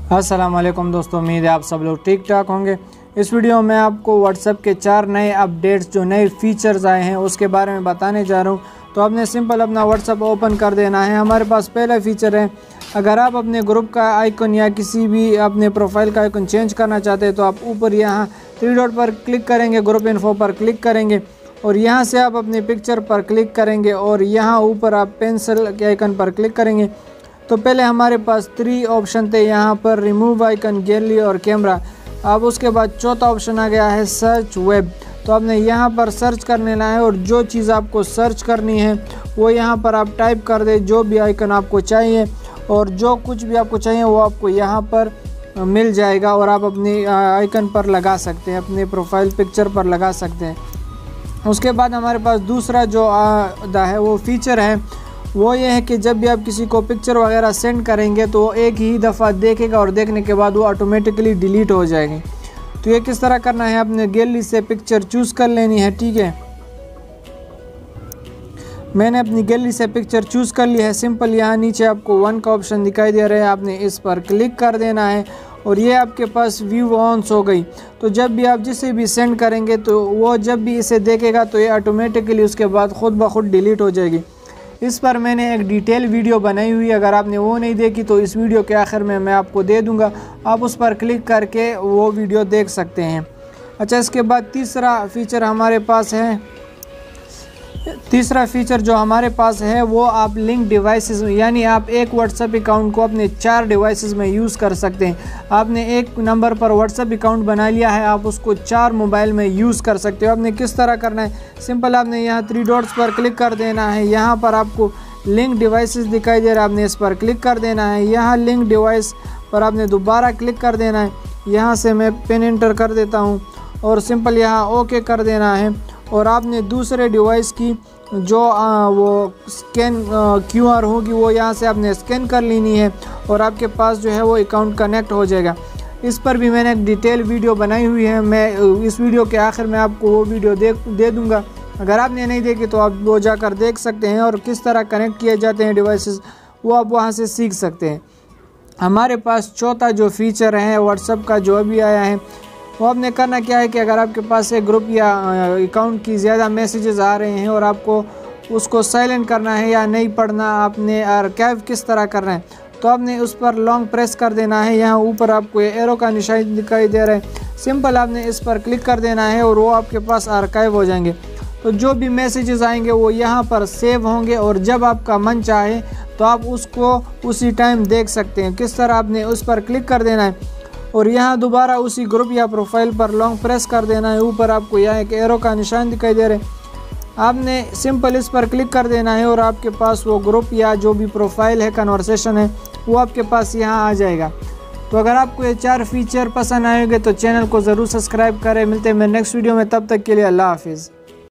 अस्सलाम वालेकुम दोस्तों, उम्मीद है आप सब लोग ठीक ठाक होंगे। इस वीडियो में आपको व्हाट्सएप के 4 नए अपडेट्स जो नए फीचर्स आए हैं उसके बारे में बताने जा रहा हूं। तो आपने सिंपल अपना व्हाट्सएप ओपन कर देना है। हमारे पास पहला फीचर है, अगर आप अपने ग्रुप का आइकन या किसी भी अपने प्रोफाइल का आइकन चेंज करना चाहते हैं तो आप ऊपर यहाँ 3 डॉट पर क्लिक करेंगे, ग्रुप इन्फो पर क्लिक करेंगे और यहाँ से आप अपनी पिक्चर पर क्लिक करेंगे और यहाँ ऊपर आप पेंसिल के आइकन पर क्लिक करेंगे। तो पहले हमारे पास 3 ऑप्शन थे, यहाँ पर रिमूव आइकन, गैलरी और कैमरा। अब उसके बाद चौथा ऑप्शन आ गया है सर्च वेब। तो आपने यहाँ पर सर्च कर लेना है और जो चीज़ आपको सर्च करनी है वो यहाँ पर आप टाइप कर दे, जो भी आइकन आपको चाहिए और जो कुछ भी आपको चाहिए वो आपको यहाँ पर मिल जाएगा और आप अपनी आइकन पर लगा सकते हैं, अपने प्रोफाइल पिक्चर पर लगा सकते हैं। उसके बाद हमारे पास दूसरा जो है वो फीचर है वो ये है कि जब भी आप किसी को पिक्चर वगैरह सेंड करेंगे तो वो एक ही दफ़ा देखेगा और देखने के बाद वो ऑटोमेटिकली डिलीट हो जाएगी। तो ये किस तरह करना है, आपने गैलरी से पिक्चर चूज़ कर लेनी है। ठीक है, मैंने अपनी गैलरी से पिक्चर चूज़ कर ली है। सिंपल यहाँ नीचे आपको 1 का ऑप्शन दिखाई दे रहा है, आपने इस पर क्लिक कर देना है और ये आपके पास व्यू ऑन्स हो गई। तो जब भी आप जिसे भी सेंड करेंगे तो वो जब भी इसे देखेगा तो ये ऑटोमेटिकली उसके बाद खुद ब खुद डिलीट हो जाएगी। इस पर मैंने एक डिटेल वीडियो बनाई हुई है, अगर आपने वो नहीं देखी तो इस वीडियो के आखिर में मैं आपको दे दूंगा, आप उस पर क्लिक करके वो वीडियो देख सकते हैं। अच्छा, इसके बाद तीसरा फीचर जो हमारे पास है वो आप लिंक डिवाइसेस, यानी आप एक व्हाट्सएप अकाउंट को अपने 4 डिवाइसेस में यूज़ कर सकते हैं। आपने एक नंबर पर व्हाट्सएप अकाउंट बना लिया है, आप उसको 4 मोबाइल में यूज़ कर सकते हो। आपने किस तरह करना है, सिंपल आपने यहाँ 3 डॉट्स पर क्लिक कर देना है, यहाँ पर आपको लिंक डिवाइसेस दिखाई दे रहा है, आपने इस पर क्लिक कर देना है। यहाँ लिंक डिवाइस पर आपने दोबारा क्लिक कर देना है, यहाँ से मैं पिन एंटर कर देता हूँ और सिंपल यहाँ ओके कर देना है। और आपने दूसरे डिवाइस की जो वो स्कैन QR होगी वो यहाँ से आपने स्कैन कर लेनी है और आपके पास जो है वो अकाउंट कनेक्ट हो जाएगा। इस पर भी मैंने एक डिटेल वीडियो बनाई हुई है, मैं इस वीडियो के आखिर में आपको वो वीडियो दे दूँगा। अगर आपने नहीं देखी तो आप वो जाकर देख सकते हैं और किस तरह कनेक्ट किए जाते हैं डिवाइसेस वो आप वहाँ से सीख सकते हैं। हमारे पास चौथा जो फीचर है व्हाट्सएप का जो अभी आया है वो आपने करना क्या है कि अगर आपके पास एक ग्रुप या अकाउंट की ज़्यादा मैसेजेस आ रहे हैं और आपको उसको साइलेंट करना है या नहीं पढ़ना, आपने आर्काइव किस तरह करना है, तो आपने उस पर लॉन्ग प्रेस कर देना है। यहाँ ऊपर आपको एरो का निशान दिखाई दे रहा है, सिंपल आपने इस पर क्लिक कर देना है और वो आपके पास आर्काइव हो जाएंगे। तो जो भी मैसेजेस आएंगे वो यहाँ पर सेव होंगे और जब आपका मन चाहे तो आप उसको उसी टाइम देख सकते हैं। किस तरह, आपने उस पर क्लिक कर देना है और यहाँ दोबारा उसी ग्रुप या प्रोफाइल पर लॉन्ग प्रेस कर देना है। ऊपर आपको यहाँ एक एरो का निशान दिखाई दे रहा है, आपने सिंपल इस पर क्लिक कर देना है और आपके पास वो ग्रुप या जो भी प्रोफाइल है, कन्वर्सेशन है, वो आपके पास यहाँ आ जाएगा। तो अगर आपको ये 4 फीचर पसंद आएंगे तो चैनल को ज़रूर सब्सक्राइब करें। मिलते हैं मैं नेक्स्ट वीडियो में, तब तक के लिए अल्लाह हाफिज़।